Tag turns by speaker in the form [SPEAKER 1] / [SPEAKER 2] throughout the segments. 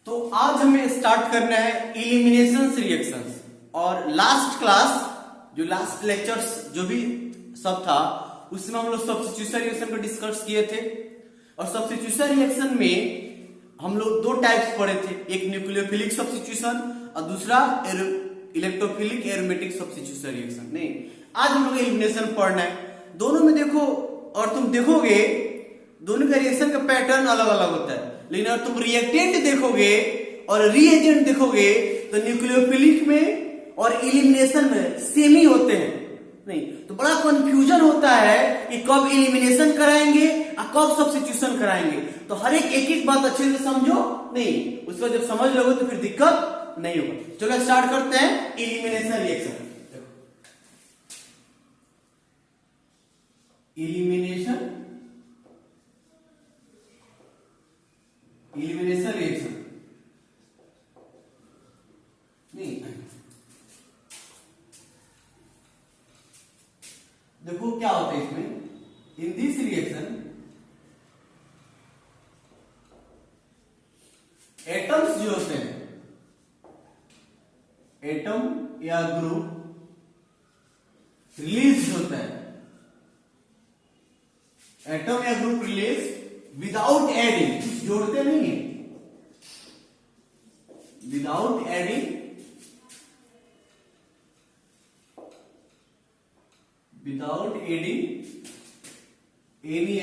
[SPEAKER 1] तो आज हमें स्टार्ट करना है इलिमिनेशन रिएक्शंस। और लास्ट क्लास जो लास्ट लेक्चर्स जो भी सब था उसमें हम लोग सब्स्टिट्यूशन रिएक्शन को डिस्कस किए थे। और सब्स्टिट्यूशन रिएक्शन में हम लोग दो टाइप्स पढ़े थे, एक न्यूक्लियोफिलिक सब्स्टिट्यूशन और दूसरा इलेक्ट्रोफिलिक एरोमेटिक सब्स्टिट्यूशन रिएक्शन। नहीं, आज हम लोग एलिमिनेशन पढ़ना है। दोनों में देखो और तुम देखोगे दोनों का रिएक्शन का पैटर्न अलग अलग होता है, लेकिन अगर तुम रिएक्टेंट देखोगे और रिएजेंट देखोगे तो न्यूक्लियोफिलिक में और इलिमिनेशन में सेम ही होते हैं। नहीं तो बड़ा कंफ्यूजन होता है कि कब इलिमिनेशन कराएंगे और कब सब्स्टिट्यूशन कराएंगे। तो हर एक बात अच्छे से समझो, नहीं उसको जब समझ लोगे तो फिर दिक्कत नहीं होगा। चलो स्टार्ट करते हैं इलिमिनेशन रिएक्शन। इलिमिनेशन रिएक्शन नहीं, देखो क्या होता है इसमें। इन दिस रिएक्शन एटम्स जो होते हैं, एटम या ग्रुप रिलीज होता है, एटम या ग्रुप रिलीज विदाउट एडिंग, जोड़ते नहीं है, without adding, without adding any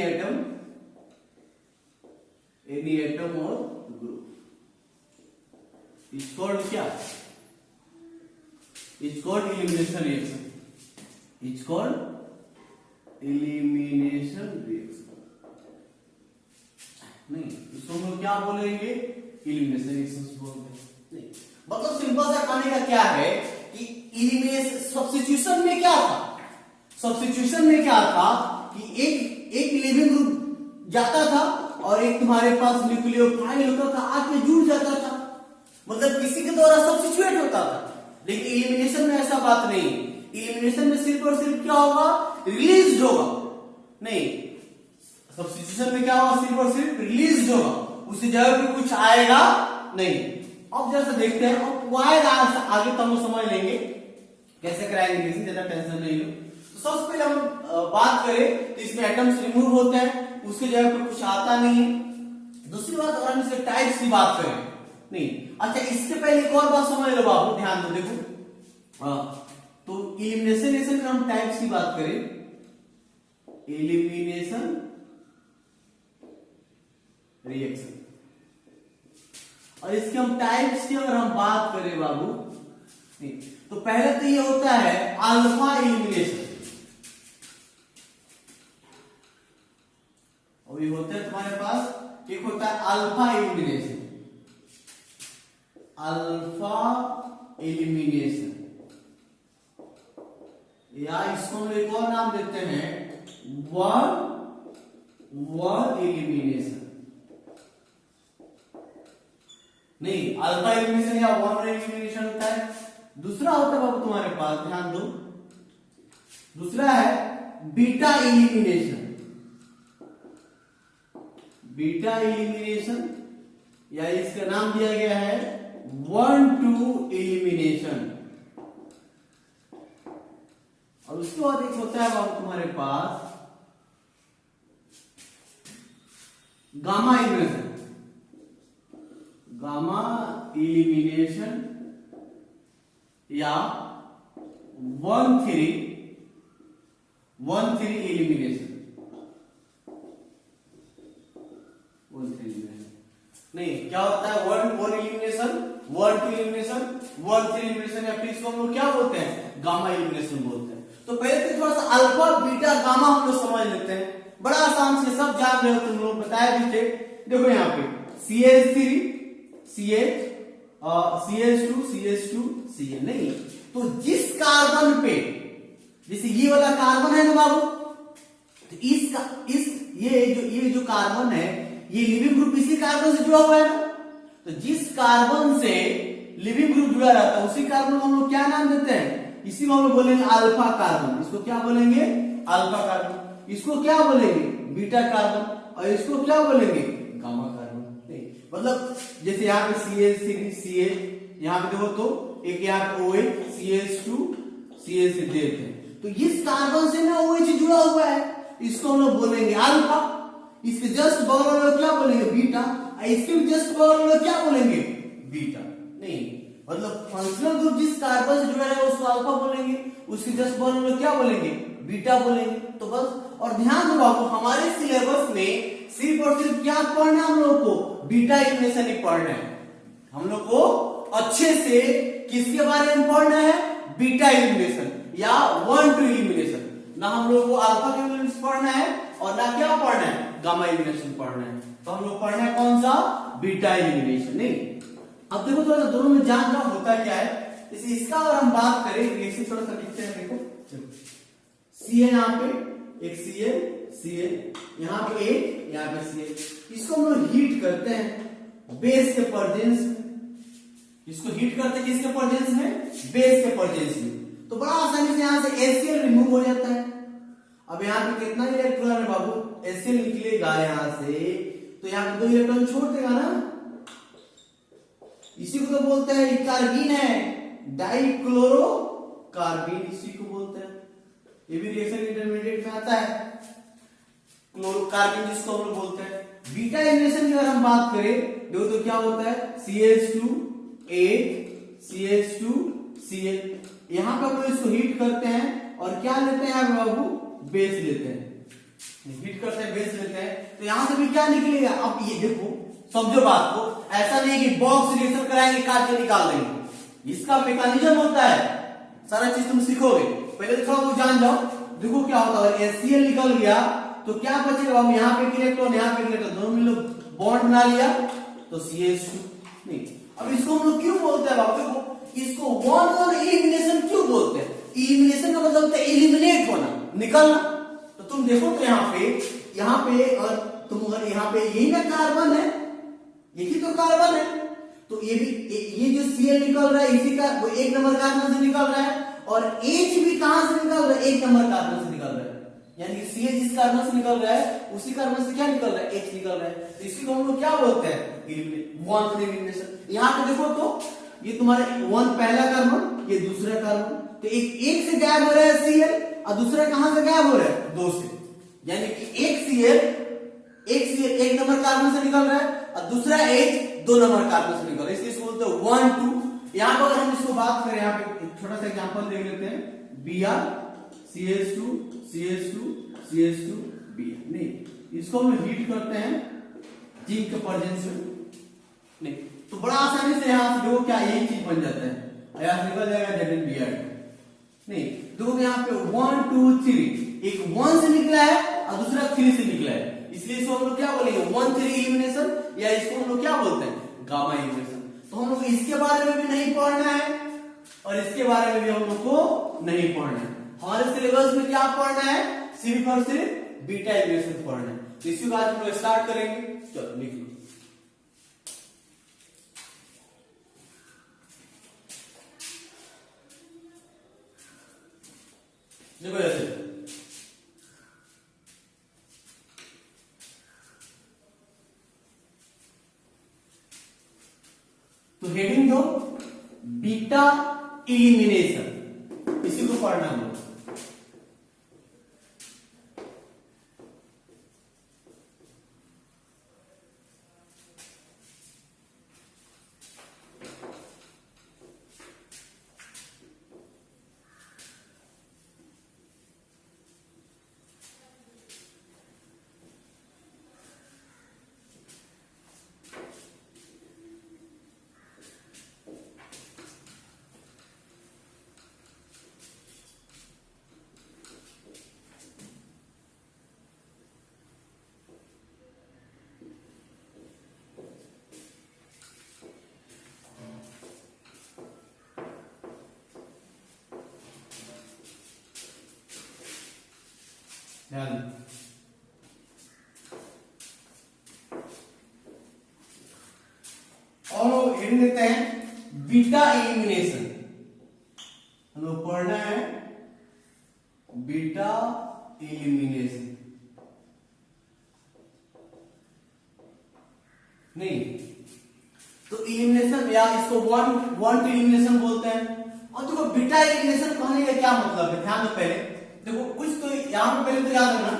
[SPEAKER 1] atom और ग्रुप इज कॉल्ड क्या, is called elimination reaction, is called elimination reaction. नहीं इसको हम लोग क्या बोलेंगे, इलिमिनेशन रिएक्शंस बोलते हैं। नहीं मतलब सिंपल सा कहने का क्या है कि इलिमिनेशन सब्स्टिट्यूशन में क्या था, सब्स्टिट्यूशन में क्या था कि एक लिविंग ग्रुप जाता था और एक तुम्हारे पास न्यूक्लियोफाइल होता था, आके जुड़ जाता था, मतलब किसी के द्वारा सब्स्टिट्यूट होता था। लेकिन इलिमिनेशन में ऐसा बात नहीं, इलिमिनेशन में सिर्फ और सिर्फ क्या होगा, रिलीज होगा। नहीं सब्स्टिट्यूशन में क्या होगा, सिर्फ और सिर्फ रिलीज होगा, उसी जगह पे कुछ आएगा नहीं। अब जैसा देखते हैं अब आएगा आगे तो हम समझ लेंगे कैसे कराएंगे, ज्यादा टेंशन नहीं लो। तो सबसे पहले हम बात करें तो इसमें एटम्स रिमूव होते हैं, उसके जगह पे कुछ आता नहीं है। दूसरी बात अगर हम इसके टाइप्स की बात करें, नहीं अच्छा इससे पहले एक और बात समझ लो बाबू, ध्यान दो, देखो तो इलिमिनेशन रिएक्शन का हम टाइप्स की बात करें, इलिमिनेशन रिएक्शन, और इसके हम टाइप्स की अगर हम बात करें बाबू, नहीं तो पहले तो ये होता है अल्फा इलिमिनेशन। और ये होता है तुम्हारे पास एक होता है अल्फा इलिमिनेशन, अल्फा इलिमिनेशन, या इसको हम एक और नाम देते हैं वन इलिमिनेशन। नहीं अल्फा इलिमिनेशन या वन इलिमिनेशन होता है। दूसरा होता है बाबू तुम्हारे पास, ध्यान दो, दूसरा है बीटा इलिमिनेशन, बीटा इलिमिनेशन, या इसका नाम दिया गया है 1-2 इलिमिनेशन। और उसके बाद एक होता है बाबू तुम्हारे पास गामा इलिमिनेशन, गामा इलिमिनेशन या 1-3 इलिमिनेशन, 1-3 इलिमिनेशन। नहीं क्या होता है 1 इलिमिनेशन, 1-2 इलिमिनेशन, 1-3 इलिमिनेशन, या फिर इसको हम लोग क्या बोलते हैं, गामा इलिमिनेशन बोलते हैं। तो पहले तो थोड़ा सा अल्फा बीटा गामा हम लोग समझ लेते हैं, बड़ा आसान से सब जान रहे हो तुम लोग, बताया भी थे। देखो यहाँ पे CH3 CH CH2 CH2 Cl। नहीं तो जिस कार्बन पे, जैसे ये वाला कार्बन है ना बाबू, तो ये जो कार्बन है ये लिविंग ग्रुप इसी कार्बन से जुड़ा हुआ है ना, तो जिस कार्बन से लिविंग ग्रुप जुड़ा रहता है उसी कार्बन को हम लोग क्या नाम देते हैं, इसी को हम लोग बोलेंगे अल्फा कार्बन। इसको क्या बोलेंगे, अल्फा कार्बन। इसको क्या बोलेंगे, बीटा कार्बन। और इसको क्या बोलेंगे, गामा कार्बन। मतलब जैसे यहाँ पे CH3CA, यहाँ पे देखो तो एक यहाँ पे OH CH2 CH देते हैं, तो इस कार्बन से ना OH जुड़ा हुआ है, इसको हम लोग बोलेंगे अल्फा। इसके जस्ट बगल में क्या बोलेंगे बीटा, इसके भी जस्ट बगल में क्या बोलेंगे बीटा। नहीं, मतलब फंक्शनल ग्रुप जिस कार्बन से जुड़ा है उसको अल्फा बोलेंगे, उसके जस्ट बगल में क्या बोलेंगे बीटा बोलेंगे। तो बस, और ध्यान दो बाबू हमारे सिलेबस में सिर्फ और सिर्फ क्या पढ़ना है हम लोग को, बीटा एलिमिनेशन ही पढ़ना है। हम लोग को अच्छे से किसके बारे में पढ़ना है, बीटा एलिमिनेशन या 1-2 एलिमिनेशन, ना हम लोग को अल्फा एलिमिनेशन पढ़ना है और ना क्या पढ़ना है गामा एलिमिनेशन पढ़ना है। तो हम लोग पढ़ना है कौन सा, बीटा एलिमिनेशन। नहीं, अब देखो थोड़ा सा दोनों में जान जाओ होता क्या है। जैसे इसका अगर हम बात करें, रिएक्शन थोड़ा सा लिखते हैं, देखो सी है यहाँ पे एक Cl, यहाँ पे एक, यहाँ पे Cl, इसको हम लोग हीट करते हैं बेस के प्रेजेंस में। इसको हीट करते हैं किसके प्रेजेंस में, बेस के प्रेजेंस में। तो बड़ा आसानी से यहाँ से HCl रिमूव हो जाता है। अब यहाँ पे कितना इलेक्ट्रॉन है बाबू, HCl निकलेगा यहाँ से, तो यहाँ पे 2 इलेक्ट्रॉन छोड़ देगा ना, इसी को तो बोलते हैं, कार्बीन है, डाइक्लोरो कार्बीन इसी को बोलते हैं। ये भी रिएक्शन इंटरमीडिएट में आता है, क्लोरोकार्बन जिसको हम लोग बोलते हैं। बीटा एलिमिनेशन की अगर हम बात करें देखो तो क्या होता है, CH2 CH2Cl, यहाँ पे हम लोग इसको हीट करते हैं और क्या लेते हैं बाबू, बेस लेते हैं, हीट करते हैं बेस लेते हैं, तो यहाँ से भी क्या निकलेगा। अब ये देखो समझो बात को, ऐसा नहीं कि बॉक्स रिएक्शन कराएंगे काट के निकाल देंगे, इसका मैकेनिज्म होता है, सारा चीज तुम सीखोगे। पहले तो थोड़ा बहुत जान जाओ। देखो क्या होता है, HCl निकल गया तो क्या बचेगा बाबू, यहाँ पे एक इलेक्ट्रॉन, यहाँ पे एक इलेक्ट्रॉन, दोनों मिलो बॉन्ड बना लिया तो CH2। नहीं, अब इसको हम लोग क्यों बोलते हैं बाबू, इसको 1-1 एलिमिनेशन क्यों बोलते हैं। एलिमिनेशन का मतलब होता है एलिमिनेट होना, निकलना। तो तुम देखो तो यहाँ पे और तुम अगर यहाँ पे यही ना कार्बन है, यही तो कार्बन है, तो ये भी ये जो Cl निकल रहा है इसी का, वो 1 नंबर कार्बन से निकल रहा है, और H भी कहां से निकल रहा है, 1 नंबर कार्बन से निकल रहा है। यानी कि CH जिस कार्बन से निकल रहा है उसी कार्बन से क्या निकल रहा है, H निकल रहा है। तो इसी को हम लोग क्या बोलते हैं, 1 एलिमिनेशन। यहाँ पे देखो तो ये तुम्हारा 1 पहला कार्बन, ये दूसरा कार्बन, तो एक से गायब हो रहा है Cl, और दूसरा कहां से गायब हो रहा है, 2 से। यानी कि एक Cl 1 नंबर कार्बन से निकल रहा है और दूसरा H 2 नंबर कार्बन से निकल रहा है, इसलिए इसको बोलते हैं 1-2। यहाँ पर अगर हम इसको बात करें, यहाँ पे एक छोटा सा एग्जांपल देख लेते हैं, Br CH2 Br। नहीं, इसको हम हीट करते हैं जिंक के प्रेजेंस में। नहीं, तो बड़ा आसानी से यहाँ से देखो क्या यही चीज बन जाता है, यहाँ से निकल जाएगा ZnBr। नहीं, देखो यहाँ पे 1 2 3, एक 1 से निकला है और दूसरा 3 से निकला है, इसलिए इसको हम लोग क्या बोलेंगे, 1-3 एलिमिनेशन, या इसको हम लोग क्या बोलते हैं, गामा एलिमिनेशन। तो हम लोग इसके बारे में भी नहीं पढ़ना है और इसके बारे में भी हम लोग को नहीं पढ़ना है। हमारे सिलेबस में क्या पढ़ना है, सिर्फ और सिर्फ बीटा एलिमिनेशन पढ़ना है। तो इसी को आज हम लोग स्टार्ट करेंगे। चलो लिख लो, देखो ऐसे, तो हेडिंग दो बीटा एलिमिनेशन, इसी को पढ़ना है। ध्यान, और हेडिंग देते हैं बीटा एलिमिनेशन। हम लोग पढ़ना है बीटा एलिमिनेशन। नहीं, इलिमिनेशन या इसको वन इलिमिनेशन बोलते हैं। और देखो बीटा इलिमिनेशन कहने का क्या मतलब है, ध्यान दो। पहले देखो कुछ तो यहां पे पहले तो याद रखना,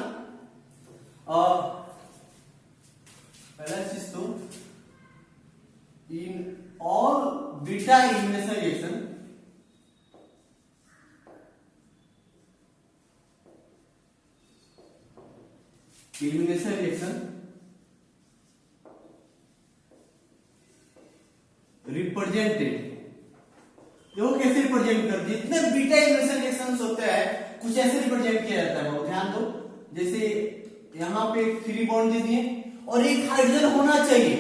[SPEAKER 1] पहला चीज तो in all beta elimination reaction represented, देखो कैसे रिप्रेजेंट कर, जितने बीटा इलिमिनेशन रिएक्शंस होते हैं कुछ ऐसे रिप्रेजेंट किया जाता है बाबू, ध्यान दो। जैसे यहाँ पे 3 बॉन्ड दे दिए और एक हाइड्रोजन होना चाहिए,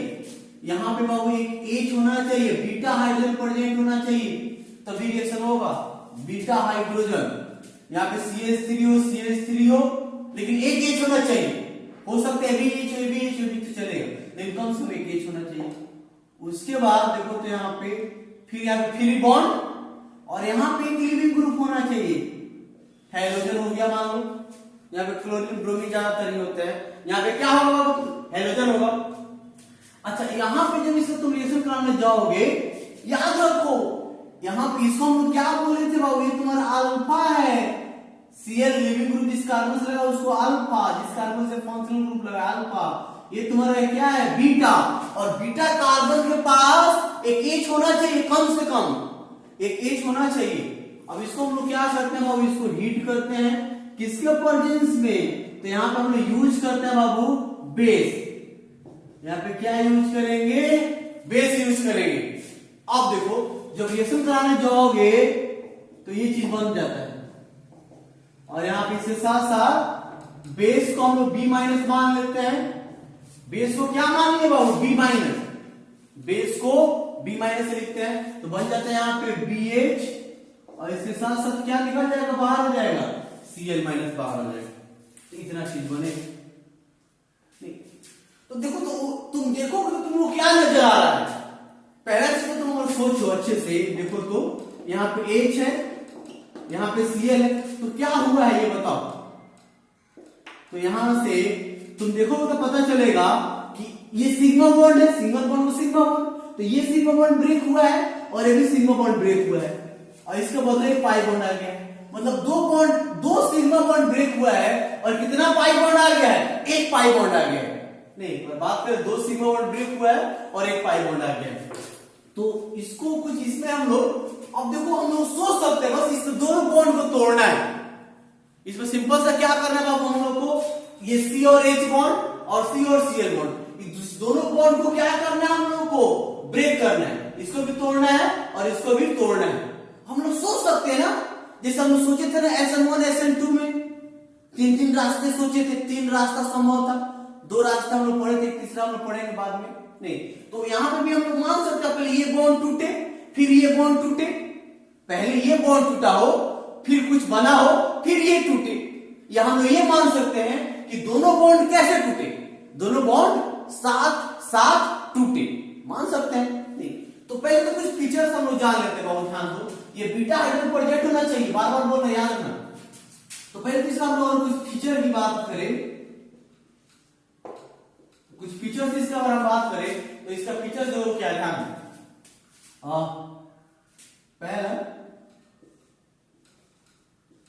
[SPEAKER 1] यहाँ पे बाबू एक H होना चाहिए, बीटा हाइड्रोजन प्रेजेंट होना चाहिए, तभी रिएक्शन होगा। बीटा हाइड्रोजन, यहाँ पे CH3 हो, लेकिन एक H होना चाहिए। हो सकता है भी तो चलेगा, लेकिन कम से कम एक H होना चाहिए। उसके बाद देखो तो यहाँ पे फिर यहाँ पे 3 बॉन्ड और यहाँ पे एक लिविंग ग्रुप होना चाहिए। हाइड्रोजन हो गया मान लो, यहाँ पे क्लोरीन ब्रोमीन ज्यादातर ही होते हैं, यहाँ पे क्या होगा, हाइड्रोजन होगा। अच्छा यहाँ पे जब इससे तुम रिएक्शन कराने जाओगे, याद रखो यहाँ पे इसको हम लोग क्या बोले थे बाबू, ये तुम्हारा अल्फा है। Cl लिविंग ग्रुप जिस कार्बन से लगा उसको अल्फा, जिस कार्बन से फंक्शनल ग्रुप लगा अल्फा, ये तुम्हारा क्या है बीटा। और बीटा कार्बन के पास एक H होना चाहिए, कम से कम एक H होना चाहिए। अब इसको हम लोग क्या करते हैं बाबू, इसको हीट करते हैं, किसके प्रेजेंस में, तो यहाँ पे हम लोग यूज करते हैं बाबू बेस। यहाँ पे क्या यूज करेंगे, बेस यूज करेंगे। अब देखो जब रिएक्शन कराने जाओगे तो ये चीज बन जाता है, और यहाँ पे इसके साथ साथ बेस को हम लोग B- मान लेते हैं। बेस को क्या मान लिए बाबू, B-, बेस को B- से लिखते हैं, तो बन जाता है यहाँ पे BH, और इसके साथ साथ क्या निकल जाएगा, बाहर हो जाएगा Cl- बाहर हो जाएगा। तो इतना चीज बने। तो देखो तो तुम देखोगे तो तुमको क्या नजर आ रहा है, पहला चीज तो तुम सोचो अच्छे से। देखो तो यहाँ पे H है, यहाँ पे Cl है, तो क्या हुआ है ये बताओ। तो यहां से तुम देखोगे तो पता चलेगा कि ये सिग्मा बॉन्ड है, सिंगल बॉन्ड को सिग्मा बॉन्ड, तो ये सिग्मा बॉन्ड ब्रेक हुआ है और ये भी सिग्मा बॉन्ड ब्रेक हुआ है, और इसके बदले एक पाई बॉन्ड आ गया है। मतलब दो सिग्मा बॉन्ड ब्रेक हुआ है और कितना पाई बॉन्ड आ गया है, एक पाई बॉन्ड आ गया है। नहीं बात करें, 2 सिग्मा बॉन्ड ब्रेक हुआ है और एक पाई बॉन्ड आ गया है। तो इसको कुछ इसमें हम लोग, अब देखो हम लोग सोच सकते हैं बस इस दोनों बॉन्ड को तोड़ना है। इसमें सिंपल सा क्या करना है बाबू, हम लोग को ये C और H बॉन्ड और C और Cl बॉन्ड, इस दोनों बॉन्ड को क्या करना है, हम लोग को ब्रेक करना है। इसको भी तोड़ना है और इसको भी तोड़ना है। हम लोग सोच सकते हैं ना, जैसे हम लोग सोचे थे ना SN1 SN2 में 3 रास्ते सोचे थे, 3 रास्ता संभव था, 2 रास्ते हम लोग पढ़े थे, तीसरा हम लोग पढ़ेंगे बाद में। नहीं तो यहाँ पे भी हम लोग मान सकते हैं, पहले ये बॉन्ड टूटे फिर ये बॉन्ड टूटे, पहले ये बॉन्ड टूटा हो फिर कुछ बना हो फिर ये टूटे, या हम लोग ये मान सकते हैं कि दोनों बॉन्ड कैसे टूटे, दोनों बॉन्ड साथ साथ टूटे, मान सकते हैं। नहीं तो पहले तो कुछ फीचर्स हम लोग जान लेते हैं बाबू, ध्यान दो। ये बीटा हाइड्रोजन प्रोजेक्ट होना चाहिए, बार बार बोल रहे याद रखना। तो पहले तीसरा हम लोग कुछ फीचर की बात करें, कुछ फीचर्स इसका अगर हम बात करें तो इसका फीचर जो क्या है, ध्यान पहला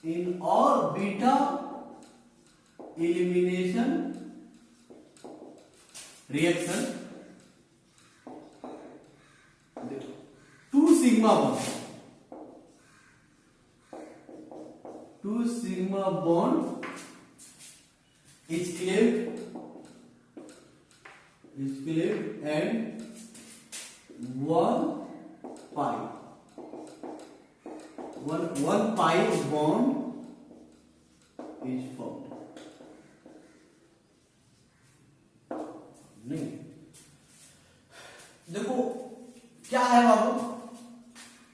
[SPEAKER 1] in all beta elimination reaction 2 sigma bond is cleaved and 1 pi bond is formed. नहीं देखो क्या है बाबू,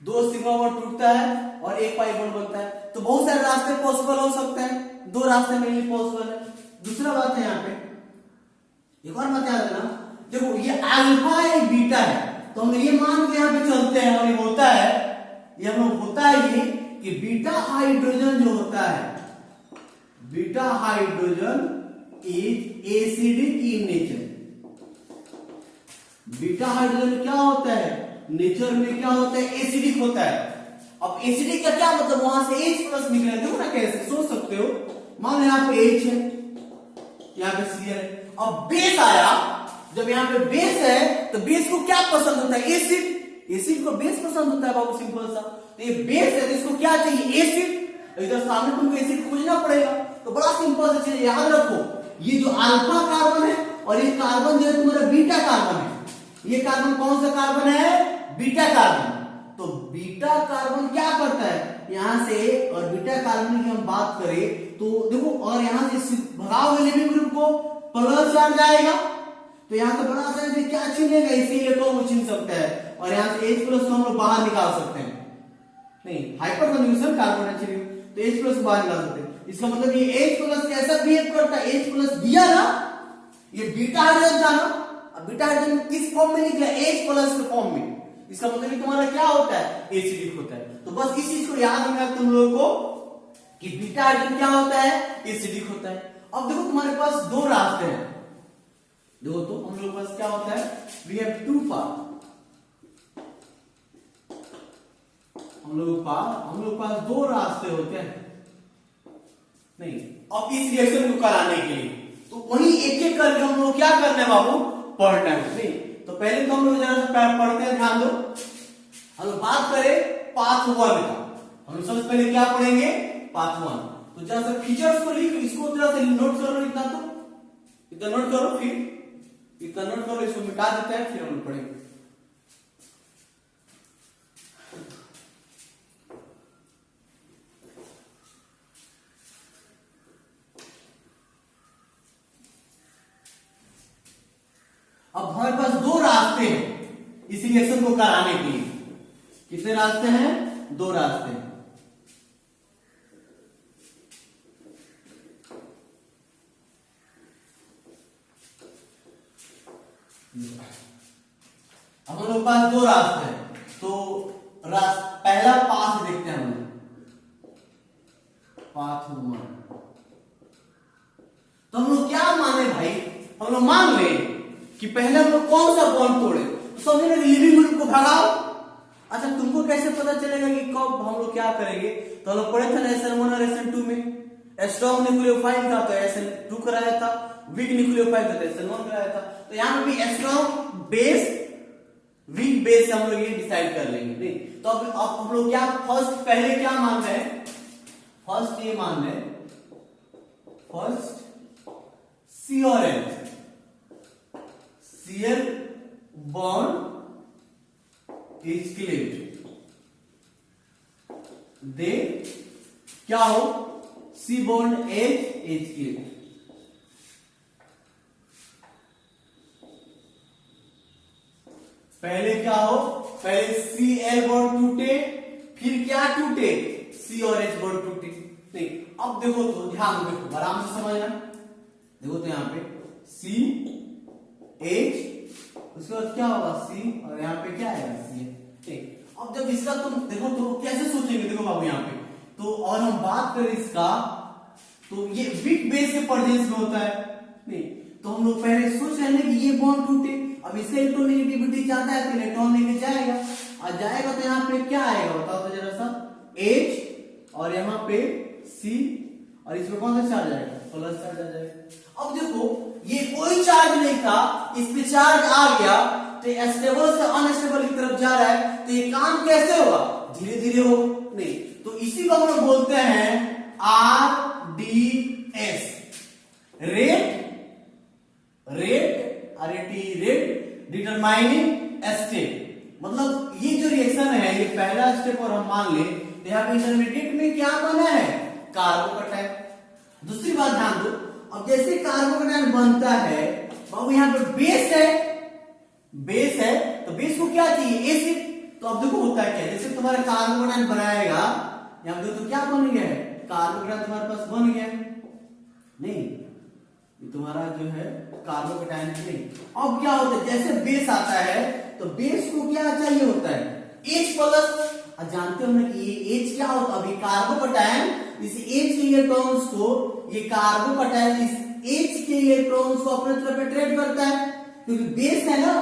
[SPEAKER 1] 2 सिग्मा बॉन्ड टूटता है और 1 पाई बॉन्ड बनता है, तो बहुत सारे रास्ते पॉसिबल हो सकते हैं, 2 रास्ते में ही पॉसिबल है। दूसरा बात है यहाँ पे एक और बात याद रखना, देखो ये अल्फा है बीटा है, तो हम ये मान के यहाँ पे चलते हैं और ये होता है, ये हम लोग होता है ये कि बीटा हाइड्रोजन जो होता है, beta hydrogen is acidic in nature, beta hydrogen क्या होता है, नेचर में क्या होता है, एसिडिक होता है। अब एसिडिक का क्या मतलब, वहां से H प्लस निकले, देखो ना कैसे सोच सकते हो। मान लो यहाँ पे H है, यहाँ पे Cl है, अब बेस आया, जब यहाँ पे बेस है तो बेस को क्या पसंद होता है, एसिड। एसिड को बेस पसंद होता है बाबू, सिंपल सा। तो ये बेस है तो इसको क्या चाहिए, एसिड। इधर सामने तुमको एसिड खोजना पड़ेगा। तो बड़ा सिंपल सा चीज याद रखो, ये जो अल्फा कार्बन है और ये कार्बन जो है तुम्हारा बीटा कार्बन है। ये कार्बन कौन सा कार्बन है, बीटा कार्बन। तो बीटा कार्बन क्या करता है, यहां से और बीटा कार्बन की हम बात करें तो देखो, और यहां से भगाओगे लिविंग ग्रुप को, प्लस चार्ज आएगा, तो यहां से बड़ा सा क्या छीनेगा, इसी इलेक्ट्रॉन को छीन सकता है, और यहां से H प्लस को हम लोग बाहर निकाल सकते हैं। नहीं, हाइपर कंजूगेशन कार्बन है, तो H प्लस को बाहर निकाल सकते हैं। इसका मतलब ये H प्लस कैसा बिहेव करता है, H प्लस दिया ना, ये बीटा हाइड्रोजन था ना, अब बीटा हाइड्रोजन किस फॉर्म में निकला, H प्लस के फॉर्म में। इसका मतलब तुम्हारा क्या होता है, एसिडिक होता है। तो बस इस चीज को याद रखना तुम लोगों को कि बीटा हाइड्रोजन क्या होता है, एसिडिक होता है। अब देखो तुम्हारे पास दो रास्ते हैं, देखो तो हम लोग पास क्या होता है, वी हैव टू पाथ। हम लोग पास दो रास्ते होते हैं। नहीं, अब इस रिएक्शन को कराने के लिए तो वही एक एक करके हम लोग क्या करना है बाबू, पढ़ना है। नहीं तो पहले तो हम लोग जरा सा पढ़ते हैं, ध्यान दो। हम लोग बात करें पाथ 1 का, हम लोग सबसे पहले क्या पढ़ेंगे, पाथ 1। तो जरा सा फीचर्स को लिख, इसको जरा सा नोट कर लो, इतना तो इतना नोट करो, फिर इतना नोट करो, इसको मिटा देते हैं, फिर हम लोग पढ़ेंगे। अब हमारे पास दो रास्ते हैं इस रिएक्शन को कराने के लिए। कितने रास्ते हैं, दो रास्ते हैं। अब हम लोग पास दो रास्ते हैं, तो पहला पाथ देखते हैं हम लोग, पाथ 1। तो हम लोग क्या माने भाई, हम लोग मान ले कि पहले हम लोग कौन सा बॉन्ड तोड़े, तो समझे ना लिविंग ग्रुप को भगाओ। अच्छा तुमको कैसे पता चलेगा कि कब हम लोग क्या करेंगे, तो हम लोग पढ़े थे ना SN1 और SN2 में, स्ट्रॉन्ग न्यूक्लियोफाइल था तो SN2 कराया था, वीक न्यूक्लियोफाइल था तो SN1 कराया था। तो यहाँ पे भी स्ट्रॉन्ग बेस वीक बेस हम लोग ये डिसाइड कर लेंगे। नहीं तो अब हम लोग क्या फर्स्ट पहले क्या मान रहे हैं, फर्स्ट ये मान रहे हैं, फर्स्ट C और H, Cl bond is cleaved, दे क्या हो, C bond H cleaved। पहले क्या हो, पहले Cl बॉन्ड टूटे, फिर क्या टूटे, C और H बॉन्ड टूटे। नहीं अब देखो तो ध्यान देखो, आराम से समझना। देखो तो यहाँ पे C H, उसके बाद क्या होगा C, और यहाँ पे क्या आएगा C। ठीक, अब जब इसका तुम देखो तो कैसे सोचेंगे, देखो बाबू यहाँ पे तो, और हम बात करें इसका तो ये वीक बेस के प्रेजेंस में होता है। नहीं तो हम लोग पहले सोच रहे हैं कि ये बॉन्ड टूटे, अब इसका इलेक्ट्रोनेगेटिविटी चाहता है तो इलेक्ट्रॉन लेके जाएगा, और जाएगा तो यहाँ पे क्या आएगा बताओ तो जरा सा, H और यहाँ पे C, और इसमें कौन सा चार्ज आएगा, प्लस चार्ज आ जाएगा। अब देखो ये कोई चार्ज नहीं था, इस पे चार्ज आ गया तो ये स्टेबल से अनस्टेबल की तरफ जा रहा है, तो ये काम कैसे होगा, धीरे धीरे हो। नहीं तो इसी को हम लोग बोलते हैं RDS, रेट डिटरमाइनिंग स्टेप। मतलब ये जो रिएक्शन है ये पहला स्टेप, और हम मान ले तो यहाँ पे इंटरमीडिएट में क्या बना है, कार्बोकैटायन। दूसरी बात ध्यान दो, अब जैसे कार्बोकैटायन बनता है बाबू, यहाँ पे बेस है तो बेस को क्या चाहिए, एसिड। तो अब देखो होता है क्या, जैसे तुम्हारा कार्बोकैटायन बनाएगा, यहाँ देखो तो क्या बन गया है, कार्बोकैटायन तुम्हारे पास बन गया, नहीं तुम्हारा जो है कार्बोकैटायन नहीं। अब क्या होता है, जैसे बेस आता है तो बेस को क्या चाहिए होता है, H प्लस। जानते हो ना कि ये H क्या होता है, अभी कार्बोकैटायन इस H के इलेक्ट्रॉन्स को, ये कार्बोकैटायन इस H के इलेक्ट्रॉन्स को अपने तरफ अट्रैक्ट करता है, क्योंकि बेस है ना,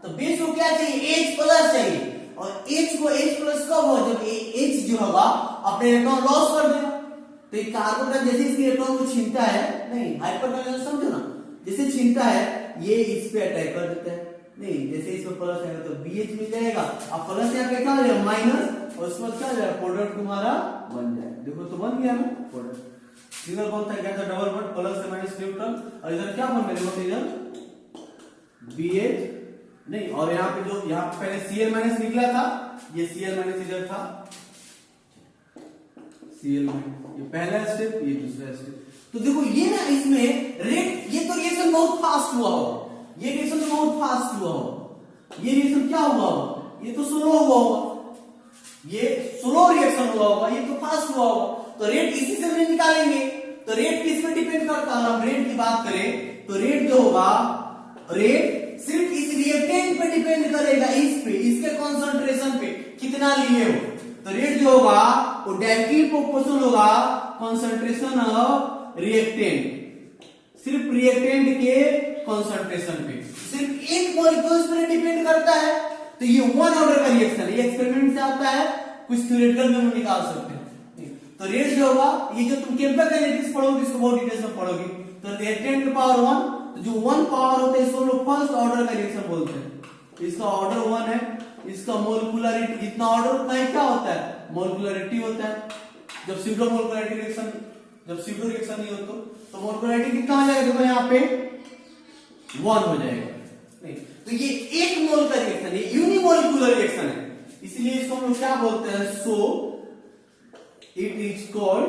[SPEAKER 1] तो बेस को क्या चाहिए, H प्लस चाहिए। और H को H प्लस कब हो, जब H जो होगा अपने इलेक्ट्रॉन लॉस कर देगा। तो एक कार्बन का जैसे इसके इलेक्ट्रॉन को छीनता है, नहीं हाइपरटोनियस समझो ना, जैसे छीनता है ये इस पे अटैक कर देता है, नहीं जैसे इसमें प्लस आएगा तो BH मिल जाएगा। अब प्लस यहाँ पे क्या हो जाएगा माइनस, और उसके बाद क्या हो जाएगा प्रोडक्ट तुम्हारा बन जाएगा। देखो तो बन गया ना प्रोडक्ट। सिंगल बॉन्ड था क्या था, डबल बॉन्ड, प्लस से माइनस न्यूट्रल, और इधर क्या बन गया, देखो इधर BH नहीं, और यहाँ पे जो यहाँ पे पहले Cl माइनस निकला था, ये Cl माइनस इधर था, Cl ये पहला स्टेप, ये दूसरा स्टेप। तो देखो ये ना इसमें रेट, ये तो रिएक्शन बहुत फास्ट हुआ हो, ये रिएक्शन तो बहुत फास्ट हुआ हो, ये रिएक्शन क्या हुआ हो, ये तो स्लो हुआ होगा, ये स्लो रिएक्शन हुआ होगा, ये तो फास्ट हुआ होगा। तो रेट इसी से हम निकालेंगे। तो रेट किस पे डिपेंड करता है, हम रेट की बात करें तो रेट जो होगा, रेट सिर्फ इस रिएक्टेंट पे डिपेंड करेगा, इस पे, इसके कंसंट्रेशन पे कितना लिए हो। तो रेट जो होगा वो डायरेक्टली प्रोपोर्शनल होगा कंसंट्रेशन ऑफ रिएक्टेंट, सिर्फ रिएक्टेंट के कंसंट्रेशन पे, सिर्फ एक मॉलिक्यूल्स पर डिपेंड करता है। तो ये वन ऑर्डर का रिएक्शन है, ये एक्सपेरिमेंट से आता है, कुछ थ्योरेटिकल में हम निकाल सकते हैं। तो रेट जो होगा, ये जो तुम केमिकल काइनेटिक्स पढ़ोगे इसको बहुत डिटेल्स में पढ़ोगे। तो रिएक्टेंट की पावर 1, तो जो 1 पावर होता है इसको हम लोग फर्स्ट ऑर्डर का रिएक्शन बोलते हैं। इसका ऑर्डर 1 है, इसका मोलिकुलरिटी, जितना ऑर्डर उतना ही क्या होता है, मोलिकुलरिटी होता है। जब स्यूडो मोलिकुलरिटी रिएक्शन, जब स्यूडो रिएक्शन नहीं हो तो मोलिकुलरिटी कितना हो जाएगा, देखो यहाँ पे 1 हो जाएगा। नहीं तो ये एक मोल का रिएक्शन है, यूनिमोलिकुलर रिएक्शन है, इसलिए इसको हम लोग क्या बोलते हैं, सो it is called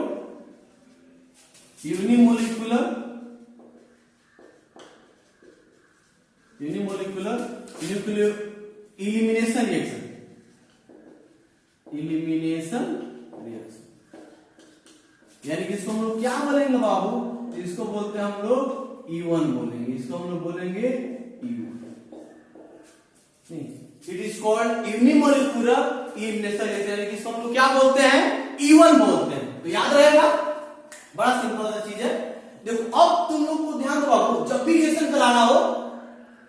[SPEAKER 1] unimolecular nuclear elimination reaction, elimination reaction. यानी कि इसको हम लोग क्या बोलेंगे बाबू, इसको बोलते हैं हम लोग E1 बोलेंगे, इसको हम लोग बोलेंगे E1। It is called unimolecular elimination reaction, यानी कि इसको हम लोग क्या बोलते हैं, E1 बोलते हैं। तो याद रहेगा, बड़ा सिंपल सा चीज है। देखो अब तुम लोग को ध्यान दो बाबू, जब भी रिएक्शन कराना हो,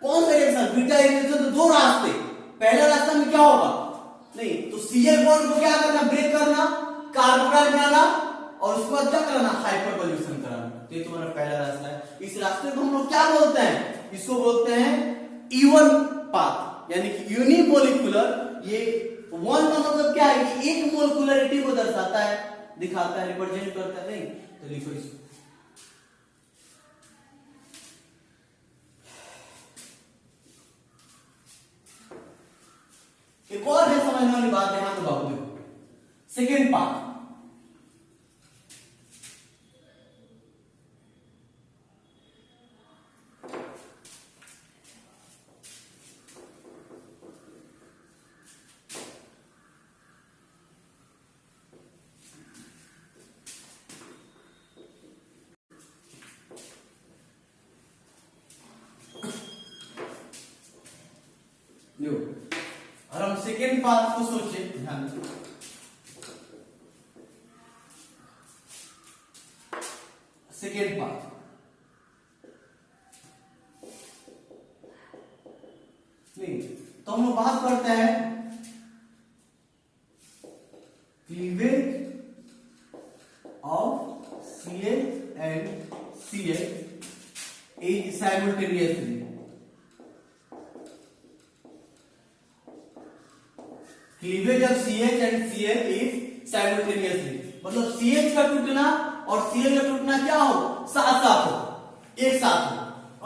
[SPEAKER 1] कौन सा रिएक्शन, बीटा रिएक्शन, तो दो रास्ते, पहला रास्ता में क्या होगा, नहीं तो Cl बॉन्ड को क्या करना, ब्रेक करना, कार्बोनाइल बनाना, और उसके बाद क्या कराना, हाइपरपोल्यूशन कराना। तो ये तुम्हारा पहला रास्ता है। इस रास्ते को हम लोग क्या बोलते हैं, इसको बोलते हैं E1 पाथ, यानी कि यूनिमोलिकुलर। ये 1 का मतलब क्या है कि एक मोलिकुलरिटी को दर्शाता है, दिखाता है, रिप्रेजेंट करता है। नहीं तो लिखो इसको, एक और है समझने वाली बात, ध्यान दो बाबू, देखो सेकेंड पार्ट, और हम सेकेंड पार्ट को सोचे, ध्यान दो, सेकेंड पार्ट नहीं तो हम लोग बात करते हैं cleavage of CH and CH is simultaneously. Cleavage of CH and Cl is simultaneously, मतलब CH का टूटना और Cl का टूटना क्या हो, साथ साथ हो, एक साथ हो।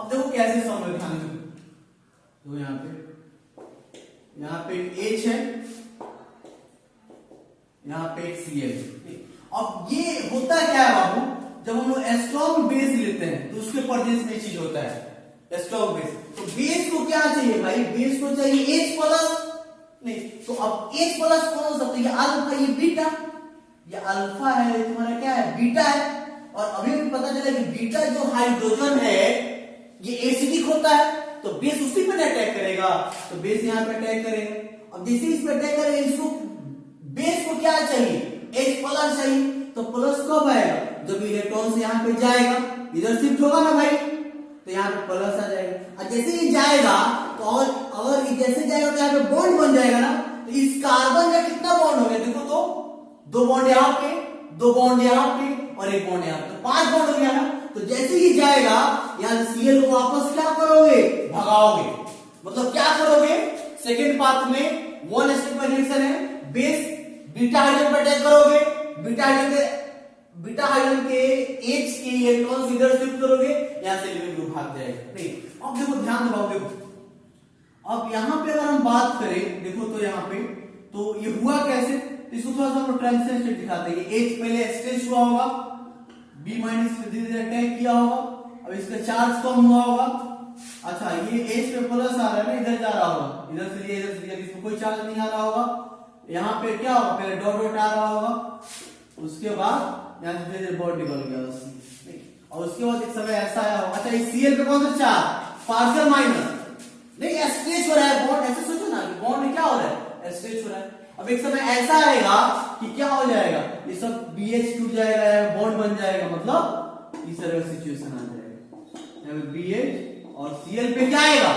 [SPEAKER 1] अब देखो कैसे समझ, ध्यान दो, तो यहाँ पे H है, यहाँ पे एक Cl है। अब ये होता क्या है बाबू, जब हम लोग स्ट्रॉन्ग बेस लेते हैं तो उसके प्रेजेंस में चीज होता है स्ट्रॉन्ग बेस। तो बेस को क्या चाहिए भाई, बेस को चाहिए H प्लस, नहीं तो अब H प्लस कौन सा, तो ये अल्फा, ये बीटा, ये अल्फा है, ये तुम्हारा क्या है, बीटा है। और अभी भी पता चला कि बीटा जो हाइड्रोजन है ये एसिडिक होता है, तो बेस उसी पर अटैक करेगा, तो बेस यहाँ पे अटैक करेगा। अब जैसे इस पे अटैक करेगा, इसको बेस को क्या चाहिए, H प्लस चाहिए। तो प्लस कब आएगा, जब इलेक्ट्रॉन से यहाँ पे जाएगा, इधर शिफ्ट होगा ना भाई, तो यहाँ पे प्लस आ जाएगा। और जैसे ये जाएगा तो और अगर जैसे जाएगा तो यहाँ पे बॉन्ड बन जाएगा ना, तो इस कार्बन में कितना बॉन्ड हो गया देखो तो, 2 बॉन्ड यहाँ पे, 2 बॉन्ड यहाँ पे और 1 बॉन्ड यहाँ पे, तो 5 बॉन्ड हो गया ना। तो जैसे ही जाएगा यहाँ से Cl को वापस क्या करोगे, भगाओगे। मतलब क्या करोगे, सेकेंड पाथ में 1 स्टेप का रिएक्शन है, बेस बीटा हाइड्रोजन पर अटैक करोगे, बीटा हाइड्रोजन के H के इलेक्ट्रॉन इधर शिफ्ट करोगे, यहां से एलिमेंट ग्रुप भाग जाएगा। नहीं, अब देखो ध्यान दबाओ, देखो अब यहां पे अगर हम बात करें, देखो तो यहां पे तो ये हुआ कैसे, इसको थोड़ा सा हम ट्रांजिशन स्टेट दिखाते हैं। H पहले स्ट्रेच हुआ होगा, B माइनस पे धीरे धीरे अटैक किया होगा, अब इसका चार्ज कम हुआ होगा। अच्छा ये H पे प्लस आ रहा है ना, इधर जा रहा होगा, इधर से लिया इधर से लिया, इसमें कोई चार्ज नहीं आ रहा होगा। यहाँ पे क्या होगा, पहले डॉट डॉट आ रहा होगा, उसके बाद यहाँ से धीरे धीरे बॉन्ड निकल गया बस, और उसके बाद एक समय ऐसा आया होगा। अच्छा इस Cl पे कौन सा चार्ज, पार्शियल माइनस, नहीं स्ट्रेच हो रहा है बॉन्ड, ऐसे सोचो ना कि बॉन्ड में क्या हो रहा है, स्ट्रेच हो रहा है। अब एक समय ऐसा आएगा कि क्या हो जाएगा, ये सब BH टूट जाएगा, बॉन्ड बन जाएगा, मतलब इस तरह का सिचुएशन आ जाएगा, यहाँ पे BH और Cl पे क्या आएगा,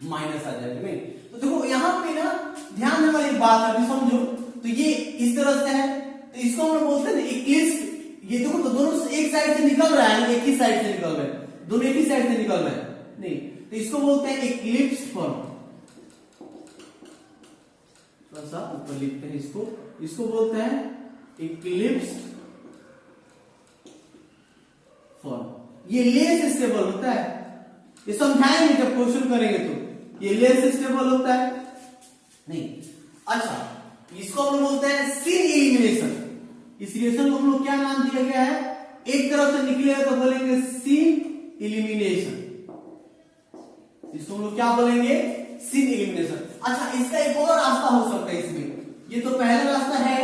[SPEAKER 1] माइनस आ जाएगा। नहीं तो देखो यहाँ पे ना ध्यान देने वाली बात अभी समझो, तो ये इस तरह से है, तो इसको हम बोलते हैं इक्लिप्स। ये देखो तो दोनों एक साइड से निकल रहा है, एक ही साइड से निकल रहे हैं, दोनों एक ही साइड से निकल रहे हैं। नहीं तो इसको बोलते हैं इक्लिप्स फॉर्म, थोड़ा सा ऊपर लिखते हैं इसको बोलते हैं इक्लिप्स फॉर्म। ये लेस स्टेबल होता है, ये समझाएंगे जब क्वेश्चन करेंगे, तो ये लेस स्टेबल होता है। नहीं अच्छा इसको हम लोग बोलते हैं सिन इलिमिनेशन। इस रिएक्शन को हम लोग क्या नाम दिया गया है, एक तरफ से निकलेगा तो बोलेंगे सिन इलिमिनेशन, इसको हम लोग क्या बोलेंगे, सिन इलिमिनेशन। अच्छा इसका एक और रास्ता हो सकता है इसमें, ये तो पहला रास्ता है,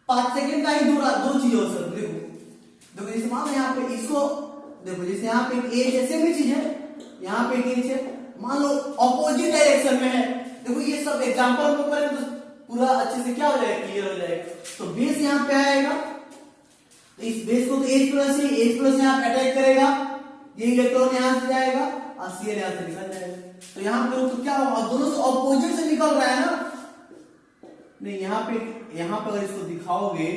[SPEAKER 1] 5 सेकंड का ही दो चीजें हो सकती है। देखो जैसे मान लो यहाँ पे इसको देखो, जैसे यहाँ पे एक ऐसे भी चीज है, यहाँ पे एक है, मान लो ऑपोजिट डायरेक्शन में है। देखो ये सब एग्जांपल को करें तो पूरा अच्छे से क्या हो जाएगा, क्लियर हो जाएगा। तो बेस यहाँ पे आएगा, तो इस बेस को तो H प्लस यहाँ पे अटैक करेगा, ये इलेक्ट्रॉन यहाँ से जाएगा और Cl यहाँ से निकल जाएगा। तो यहाँ पे तो क्या होगा, दोनों से ऑपोजिट से निकल रहा है ना। नहीं यहाँ पे अगर इसको दिखाओगे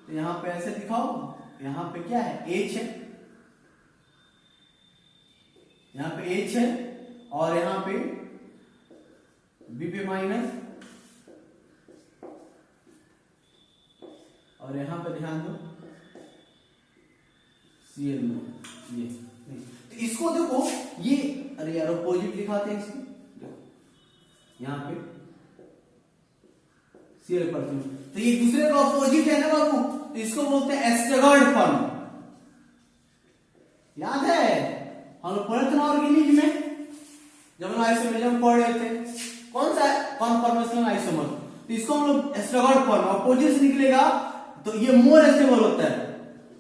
[SPEAKER 1] तो यहाँ पे ऐसे दिखाओ, यहाँ पे क्या है, H है, यहाँ पे H है और यहाँ पे B पे माइनस, और यहाँ पे ध्यान दो Cl में ये नहीं। तो इसको देखो ये, अरे यार अपोजिट दिखाते हैं इसको, देखो यहाँ पे Cl परसेंट, तो ये दूसरे का अपोजिट है ना बाबू, तो इसको बोलते हैं स्टैगर्ड फॉर्म। याद है हम लोग पढ़े थे ना ऑर्गेनिक में, जब हम आइसोमर पढ़ रहे थे, कौन सा कॉन्फॉर्मेशन आइसोमर, तो इसको हम लोग स्टैगर्ड फॉर्म, अपोजिट से निकलेगा तो ये मोर स्टेबल होता है।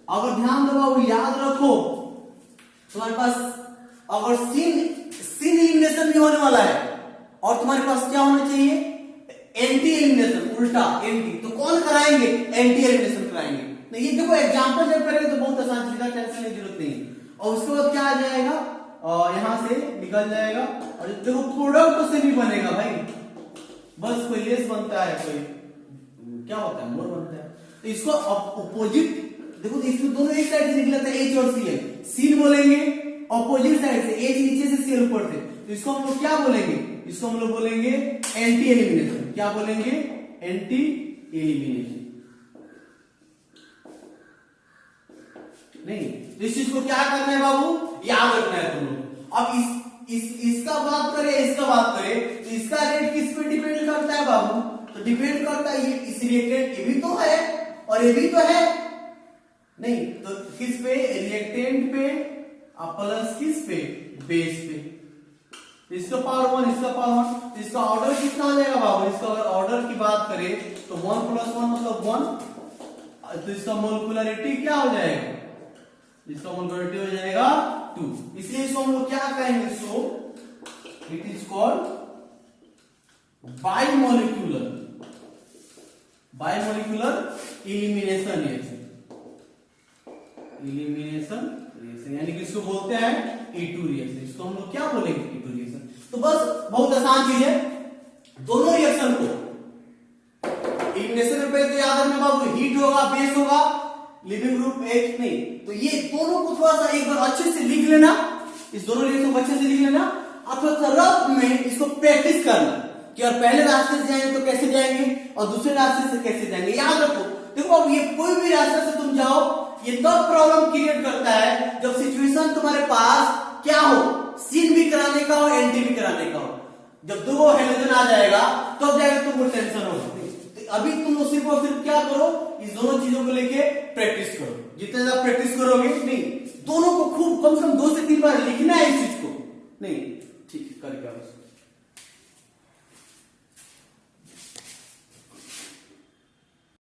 [SPEAKER 1] अगर ध्यान दो बाबू, याद रखो तुम्हारे पास अगर सिन इलिमिनेशन भी होने वाला है और तुम्हारे पास क्या होना चाहिए, एंटी एलिमिनेशन, उल्टा एंटी, तो कौन कराएंगे, एंटी एलिमिनेशन कराएंगे। तो ये देखो एग्जांपल जब करेंगे तो बहुत आसान चीज है, टेंशन की जरूरत नहीं। और उसके बाद क्या आ जाएगा, यहां से निकल जाएगा, और देखो प्रोडक्ट से नहीं बनेगा भाई, बस कोई लेस बनता है, कोई क्या होता है, मोर बनता है। तो इसको अपोजिट देखो, इसमें दोनों एक साइड से निकलता है H और Cl, सीन बोलेंगे अपोजिट साइड से, H नीचे से Cl ऊपर से, तो इसको हम लोग क्या बोलेंगे, इसको हम लोग बोलेंगे एंटी एलिमिनेशन। क्या बोलेंगे, एंटी एलिमिनेशन। नहीं तो इस चीज को क्या करना है बाबू, याद रखना है तुम लोग। अब इसका बात करें, इसका बात करें तो इसका रेट किस पे डिपेंड करता है बाबू, तो डिपेंड करता है ये इस रिएक्टेंट, ये भी तो है और ये भी तो है। नहीं तो किस पे, रिएक्टेंट पे प्लस किस पे, बेस पे। इसका पावर 1, इसका पावर 1, तो इसका ऑर्डर कितना हो जाएगा बाबू, इसका अगर ऑर्डर की बात करें तो 1 + 1 मतलब 1, तो इसका मोलकुलरिटी क्या हो जाएगा, इसका मोलकुलरिटी हो जाएगा 2। इसलिए इसको हम लोग क्या कहेंगे, so it is called bimolecular elimination reaction, elimination reaction. Reaction, यानी कि इसको बोलते हैं E2 रिएक्शन। इसको हम लोग क्या बोलेंगे? E2 reaction. तो बस बहुत आसान चीज है, दोनों रिएक्शन को एलिमिनेशन में पहले तो याद रखना बाबू, हीट होगा, बेस होगा, लिविंग ग्रुप एक नहीं, तो ये दोनों को थोड़ा सा एक बार अच्छे से लिख लेना, इस दोनों रिएक्शन को अच्छे से लिख लेना, और थोड़ा सा रफ में इसको प्रैक्टिस करना कि और पहले रास्ते से जाएंगे तो कैसे जाएंगे और दूसरे रास्ते से कैसे जाएंगे। याद रखो, देखो अब ये कोई भी रास्ते से तुम जाओ, ये तब प्रॉब्लम क्रिएट करता है जब सिचुएशन तुम्हारे पास क्या हो, सीन भी कराने का हो, एंटी भी कराने का हो। जब दो हेलोजन आ जाएगा तब जाएगा तुमको टेंशन होगा। अभी तुम सिर्फ और सिर्फ क्या करो, इस दोनों चीजों को लेके प्रैक्टिस करो। जितने ज्यादा प्रैक्टिस करोगे, नहीं दोनों को खूब कम से कम 2 से 3 बार लिखना है इस चीज को, नहीं ठीक करके